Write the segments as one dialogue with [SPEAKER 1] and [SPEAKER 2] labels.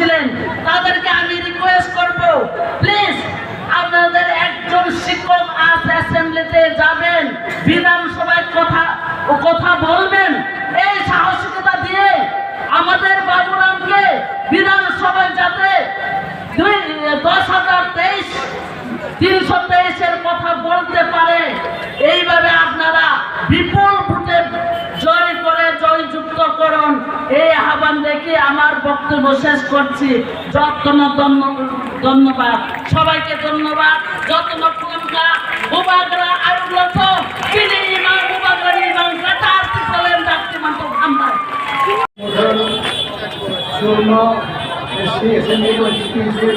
[SPEAKER 1] ছিলেন তাদেরকে আমি রিকোয়েস্ট করব, প্লিজ আপনাদের একজন শিক্ষক আজ অ্যাসেম্বলিতে যাবেন, বিধানসভায় কথা বলবেন। এই সাহসিকতা দিয়ে আমাদের বাবুরামকে বিধানসভায় যাতে 10,023 কথা বলতে পারে, এইভাবে আপনারা বিপুল ভোটে জয় করে জয়যুক্ত করুন। এই আহ্বান রেখে আমার বক্তব্য শেষ করছি। ধন্যবাদ সবাইকে, ধন্যবাদ। যত্ন পুনকা উবাগরা আয়োগত তিনি ইমাম উবাগরি ইমাম কাটা আরতি করেন ডাক্তি মান্ত আমরা
[SPEAKER 2] সুরমা এসসি এসএমই কনস্টিটিউশন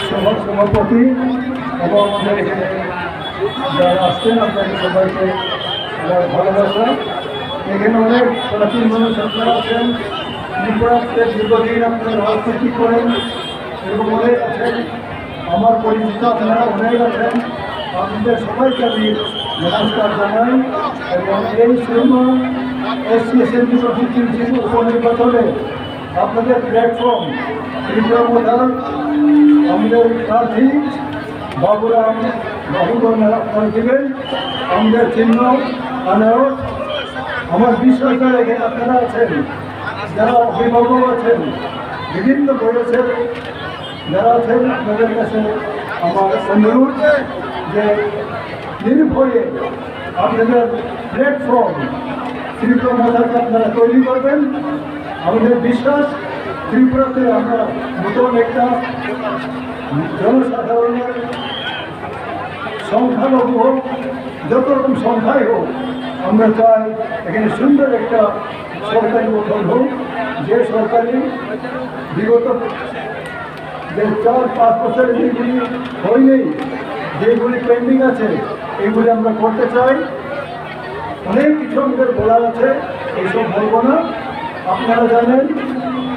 [SPEAKER 2] সভাপতি এবং যারা আসছেন আপনাদের সবাইকে আমার ভালোবাসা। এখানে অনেক প্রাচীন মানুষ আপনারা আছেন, ত্রিপুরাতে দীর্ঘদিন আপনারা রাজনীতি করেন, এবং অনেক আছেন আমার পরিচিত, আপনারা অনেক আছেন। আপনাদের সবাইকে আমি নমস্কার জানাই। এবং এই সুরমা এসসি এসএমই কনস্টিটিউশন উপনির্বাচনে আপনাদের প্ল্যাটফর্ম ত্রিপুরা প্রধান আমাদের প্রার্থী বাবুরাম বাবুগণ আপনারা দেবেন, আমাদের চিহ্ন আনারস। আমার বিশ্বাস এখানে আপনারা আছেন, যারা অভিভাবক আছেন, বিভিন্ন বয়সের যারা আছেন, আপনাদের কাছে আমার অনুরোধ যে নির্ভয়ে আপনাদের প্ল্যাটফর্ম ত্রিপুরা প্রধানকে আপনারা তৈরি করবেন। আমাদের বিশ্বাস ত্রিপুরাতে আমরা নতুন একটা জনসাধারণের সংখ্যালঘু হোক, যত রকম সংখ্যাই হোক, আমরা চাই এখানে সুন্দর একটা সরকারি গঠন হোক, যে সরকারি বিগত যে 4-5 বছরের যেগুলি হয়নি, যেগুলি পেন্ডিং আছে, এইগুলি আমরা করতে চাই। অনেক কিছু আমাদের বলার আছে, এইসব বলবো না। আপনারা জানেন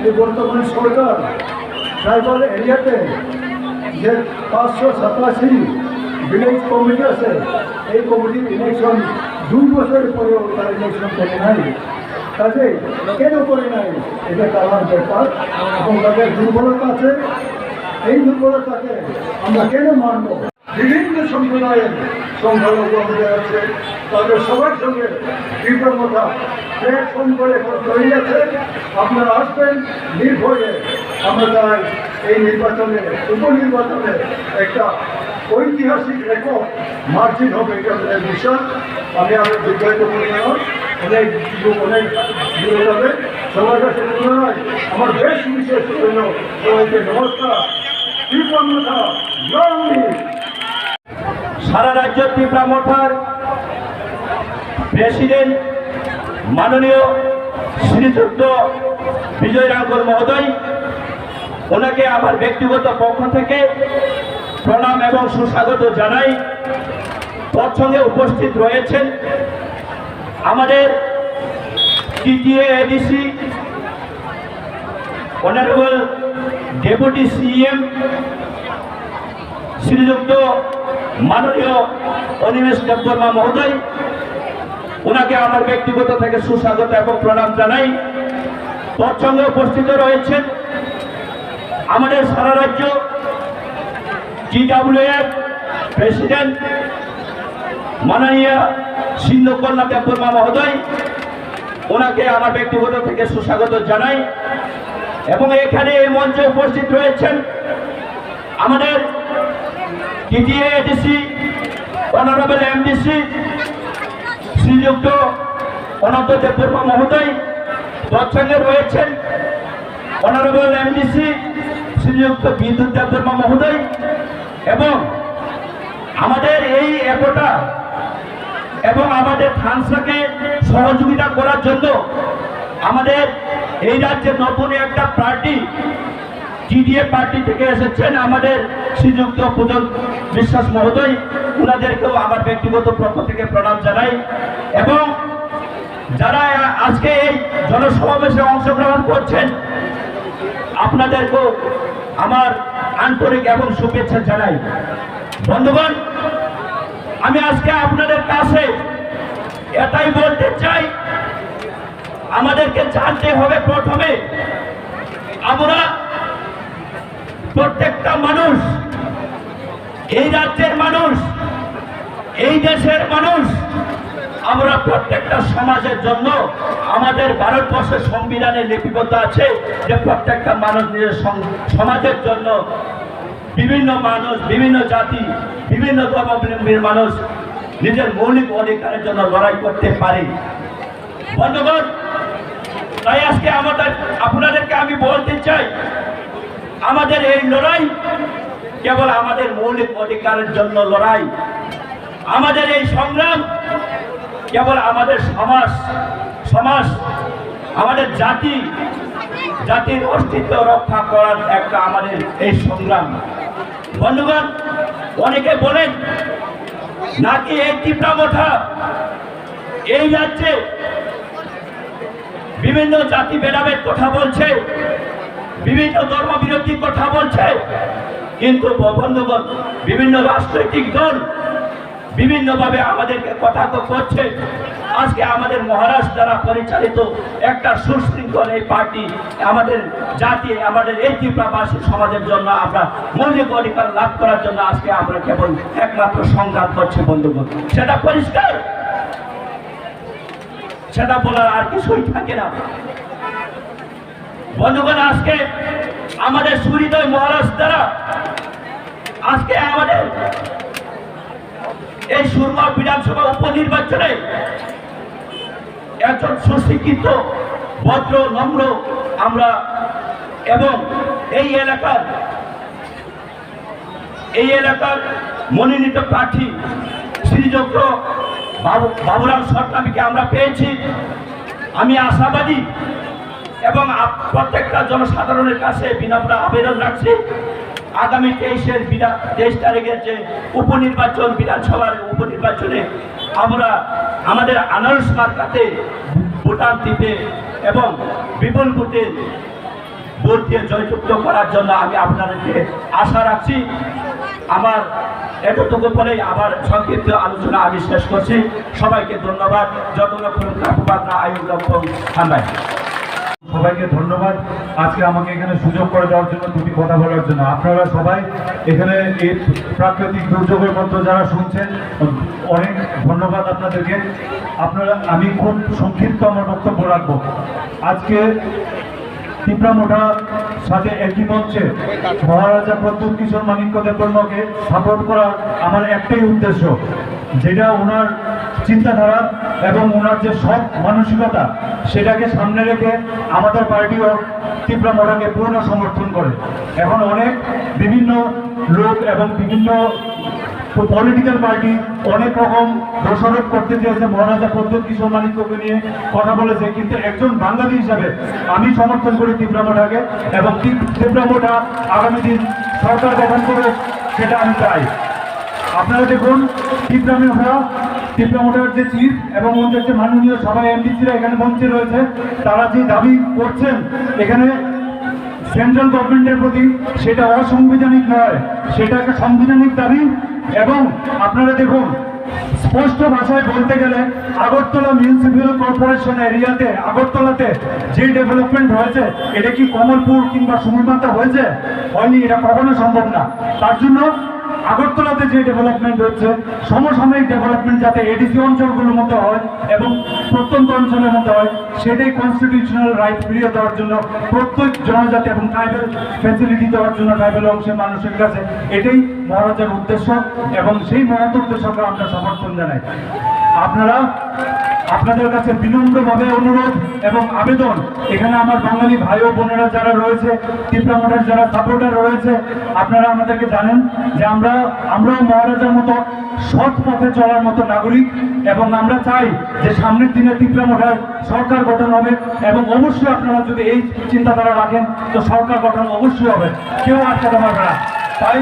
[SPEAKER 2] যে বর্তমান সরকার ট্রাইবাল এরিয়াতে যে 587 ভিলেজ কমিটি আছে, এই কমিটির ইলেকশন 2 বছর পরেও তার ইলেকশন করে নাই। কাজে কেন করে নাই, এটা তার ব্যাপার, এবং তাদের দুর্বলতা আছে। এই দুর্বলতাকে আমরা কেন মানব? বিভিন্ন সম্প্রদায়ের সংখ্যালঘু আমাদের আছে, তাদের সবার সঙ্গে তীব্রতা প্ল্যাটফর্ম করে তৈরি আছে। আপনারা আসবেন নির্ভয়ে। আমরা চাই এই নির্বাচনে, উপনির্বাচনে একটা ঐতিহাসিক রেকর্ড মার্জিন হবে, এটা আমাদের বিশ্বাস। আমি আমার দীর্ঘায়িত করি না, অনেক দূরে যাবে। সবার কাছে তুলনায় আমার বেশ বিশেষ জন্য সবাইকে নমস্কার। তীব্রতা
[SPEAKER 3] সারা রাজ্য ত্রিপুরা মোর্চার প্রেসিডেন্ট মাননীয় শ্রীযুক্ত বিজয় রাঙ্গল মহোদয়, ওনাকে আমার ব্যক্তিগত পক্ষ থেকে প্রণাম এবং সুস্বাগত জানাই। তৎসঙ্গে উপস্থিত রয়েছেন আমাদের TTA ADC honourable deputy CM শ্রীযুক্ত মাননীয় অনিমেষ দেববর্মা মহোদয়, ওনাকে আমার ব্যক্তিগত থেকে সুস্বাগত এবং প্রণাম জানাই। তৎসঙ্গে উপস্থিত রয়েছেন আমাদের সারা রাজ্য GWF প্রেসিডেন্ট মাননীয় সিন্ধুকন্যা দেববর্মা মহোদয়, ওনাকে আমার ব্যক্তিগত থেকে সুস্বাগত জানাই। এবং এখানে এই মঞ্চে উপস্থিত রয়েছেন আমাদের টিটিএ এডিসি অনারেবল এমডিসি শ্রীযুক্ত অনন্ত দেববর্মা মহোদয়, তৎসঙ্গে রয়েছেন অনারেবল এমডিসি শ্রীযুক্ত বিদ্যুৎ দেববর্মা মহোদয়। এবং আমাদের এই একতা এবং আমাদের থানসাকে সহযোগিতা করার জন্য আমাদের এই রাজ্যের নতুন একটা পার্টি GDA পার্টি থেকে এসেছেন আমাদের শ্রীযুক্ত পূজন বিশ্বাস মহোদয়, ওনাদেরকেও আমার ব্যক্তিগত পক্ষ থেকে প্রণাম জানাই। এবং যারা আজকে এই জনসমাবেশে অংশগ্রহণ করছেন, আপনাদেরকেও আমার আন্তরিক এবং শুভেচ্ছা জানাই। বন্ধুগণ, আমি আজকে আপনাদের কাছে এটাই বলতে চাই, আমাদেরকে জানতে হবে প্রথমে আমরা প্রত্যেকটা মানুষ, এই রাজ্যের মানুষ, এই দেশের মানুষ, আমরা প্রত্যেকটা সমাজের জন্য আমাদের ভারতবর্ষের সংবিধানে লিপিবদ্ধ আছে যে প্রত্যেকটা মানুষ নিজের সমাজের জন্য বিভিন্ন মানুষ, বিভিন্ন জাতি, বিভিন্ন ধর্মাবলম্বীর মানুষ নিজের মৌলিক অধিকারের জন্য লড়াই করতে পারে। বন্ধুগণ, তাই আজকে আপনাদেরকে আমি বলতে চাই, আমাদের এই লড়াই কেবল আমাদের মৌলিক অধিকারের জন্য লড়াই। আমাদের এই সংগ্রাম কেবল আমাদের সমাজ, আমাদের জাতির অস্তিত্ব রক্ষা করার একটা আমাদের এই সংগ্রাম। বন্ধুগণ, অনেকে বলেন নাকি এই তীব্রামঠা এই রাজ্যে বিভিন্ন জাতি ভেদাভেদ কথা বলছে, বিভিন্ন ধর্মবিরোধী কথা বলছে, কিন্তু বন্ধুগণ, বিভিন্ন রাজনৈতিক দল বিভিন্নভাবে আমাদেরকে কথা তো করছে। আজকে আমাদের মহারাষ্ট্র দ্বারা পরিচালিত একটা সুশৃঙ্খল এই পার্টি আমাদের জাতি, আমাদের এই ত্রিপুরাবাসী সমাজের জন্য আমরা মৌলিক অধিকার লাভ করার জন্য আজকে আমরা কেবল একমাত্র সংগ্রাম করছি। বন্ধুগণ, সেটা পরিষ্কার, সেটা বলার আর কিছুই থাকে না। বন্ধুগণ, আজকে আমাদের সুহৃদয় মহারাষ্ট্র দ্বারা আজকে আমাদের এই সুরমা বিধানসভা উপনির্বাচনে একজন সুশিক্ষিত, ভদ্র, নম্র আমরা এবং এই এলাকার মনোনীত প্রার্থী শ্রীযুক্ত বাবুরাম সরকারকে আমরা পেয়েছি। আমি আশাবাদী এবং প্রত্যেকটা জনসাধারণের কাছে বিনম্র আবেদন রাখছি, আগামী 23 তারিখের যে উপনির্বাচন, বিধানসভার উপনির্বাচনে আমরা আমাদের আনারস মার্কাতে ভোটার দিতে এবং বিপুল ভোটে ভোট দিয়ে জয়যুক্ত করার জন্য আমি আপনাদেরকে আশা রাখছি। আমার এতটুকু পরেই আমার সংক্ষিপ্ত আলোচনা আমি শেষ করছি। সবাইকে ধন্যবাদ।
[SPEAKER 4] সবাইকে ধন্যবাদ আজকে আমাকে এখানে সুযোগ করে দেওয়ার জন্য, দুটি কথা বলার জন্য। আপনারা সবাই এখানে এই প্রাকৃতিক দুর্যোগের মধ্যে যারা শুনছেন, অনেক ধন্যবাদ আপনাদেরকে। আমি খুব সংক্ষিপ্ত আমার বক্তব্য রাখবো। আজকে তীব্রামঠার সাথে একই মঞ্চে মহারাজা প্রদ্যুৎ কিশোর মাণিক্য দেববর্মাকে সাপোর্ট করার আমার একটাই উদ্দেশ্য, যেটা ওনার চিন্তাধারা এবং ওনার যে সৎ মানসিকতা, সেটাকে সামনে রেখে আমাদের পার্টিও তীব্রামঠাকে পূর্ণ সমর্থন করে। এখন বিভিন্ন লোক এবং বিভিন্ন পলিটিক্যাল পার্টি অনেক রকম দোষারোপ করতে চেয়েছে, মহারাজা প্রদ্যুৎ কিশোর মাণিক্যকে নিয়ে কথা বলেছে, কিন্তু একজন বাঙালি হিসাবে আমি সমর্থন করি তীব্রামঠাকে এবং তীব্রামঠা আগামী দিন সরকার গঠন করে, সেটা আমি চাই। আপনারা দেখুন, তীব্রামঠার যে চিফ এবং ওদের যে মাননীয় সবাই এমডিসিরা এখানে মঞ্চে রয়েছে, তারা যে দাবি করছেন এখানে সেন্ট্রাল গভর্নমেন্টের প্রতি, সেটা অসাংবিধানিক নয়, সেটা একটা সাংবিধানিক দাবি। এবং আপনারা দেখুন, স্পষ্ট ভাষায় বলতে গেলে আগরতলা মিউনিসিপ্যাল কর্পোরেশন এরিয়াতে, আগরতলাতে যে ডেভেলপমেন্ট হয়েছে, এটা কি কমলপুর কিংবা সুমিমাতা হয়েছে? হয়নি, এটা কখনো সম্ভব না। তার জন্য আগরতলাতে যে ডেভেলপমেন্ট হচ্ছে, সমসাময়িক ডেভেলপমেন্ট যাতে এডিসি অঞ্চলগুলোর মধ্যে হয় এবং প্রত্যন্ত অঞ্চলের মধ্যে হয়, সেটাই কনস্টিটিউশনাল রাইট ফিরিয়ে দেওয়ার জন্য, প্রত্যেক জনজাতি এবং ট্রাইবেল ফ্যাসিলিটি দেওয়ার জন্য ট্রাইবেল অংশের মানুষের কাছে, এটাই মহারাজার উদ্দেশ্য এবং সেই মহৎ উদ্দেশ্যকে আমরা সমর্থন জানাই। আপনাদের কাছে বিনম্রভাবে অনুরোধ এবং আবেদন, এখানে আমার বাঙালি ভাই ও বোনেরা যারা রয়েছে, তীব্রামঠার যারা সাপোর্টার রয়েছে, আপনারা আমাদেরকে জানেন যে আমরাও মহারাজার মতো সৎ পথে চলার মতো নাগরিক, এবং আমরা চাই যে সামনের দিনে তীব্রামঠার সরকার গঠন হবে এবং অবশ্যই আপনারা যদি এই চিন্তাধারা রাখেন তো সরকার গঠন অবশ্যই হবে, কেউ আটকাতে পারবে না। তাই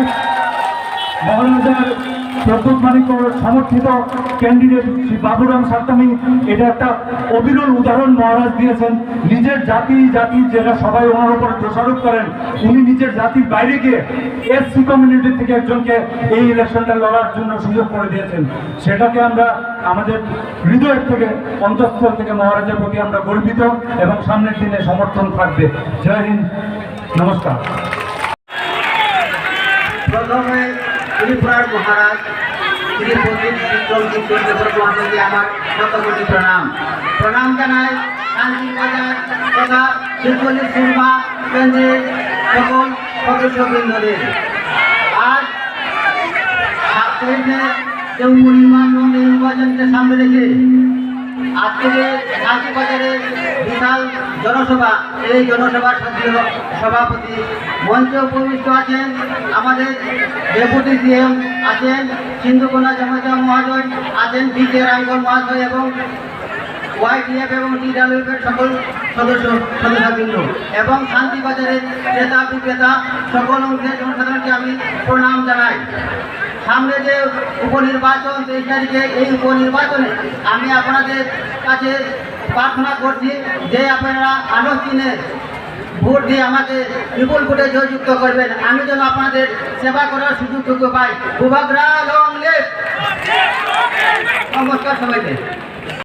[SPEAKER 4] মহারাজার প্রদ্যুৎ মাণিক্য সমর্থিত ক্যান্ডিডেট শ্রী বাবুরাম সার্তামি, এটা একটা অবিরল উদাহরণ মহারাজ দিয়েছেন। নিজের জাতি যেটা সবাই ওনার উপরে দোষারোপ করেন, উনি নিজের জাতির বাইরে গিয়ে এসসি কমিউনিটি থেকে একজনকে এই ইলেকশনটা লড়ার জন্য সুযোগ করে দিয়েছেন। সেটাকে আমরা আমাদের হৃদয়ের থেকে, অন্তঃস্থল থেকে মহারাজের প্রতি আমরা গর্বিত এবং সামনের দিনে সমর্থন থাকবে। জয় হিন্দ। নমস্কার।
[SPEAKER 5] প্রথমে ত্রিপুরার মহারাজ শ্রী পণ্ডিত বিক্রম সিংহ মহাশয়কে আমার শতকোটি প্রণাম জানাই। শান্তি বাজার তথা শিবগলি সুরমা কেন্দ্রের সকল সদস্যবৃন্দদের আজ 27 নির্বাচনকে সামনে রেখে আজকে যে শান্তি বাজারের বিশাল জনসভা, এই জনসভার সভাপতি মঞ্চে উপবিষ্ট আছেন আমাদের ডেপুটি সিএম আছেন সিন্ধুকোনা জমাতা মহাশয় আছেন বিকে রাঙ্গল মহাশয় এবং ওয়াইটিএফ এবং টিডাব্লিউএফের সকল সদস্যবৃন্দ এবং শান্তিবাজারের ক্রেতা বিক্রেতা সকল অংশের জনসাধারণকে আমি প্রণাম জানাই। সামনে যে উপনির্বাচন 23 তারিখে, এই উপনির্বাচনে আমি আপনাদের কাছে প্রার্থনা করছি যে আপনারা আলো চিনে ভোট দিয়ে আমাকে বিপুল ভোটে জয়যুক্ত করবেন। আমি যেন আপনাদের সেবা করার সুযোগ পাই। ভূভাগরা লং লিভ। নমস্কার সবাইকে।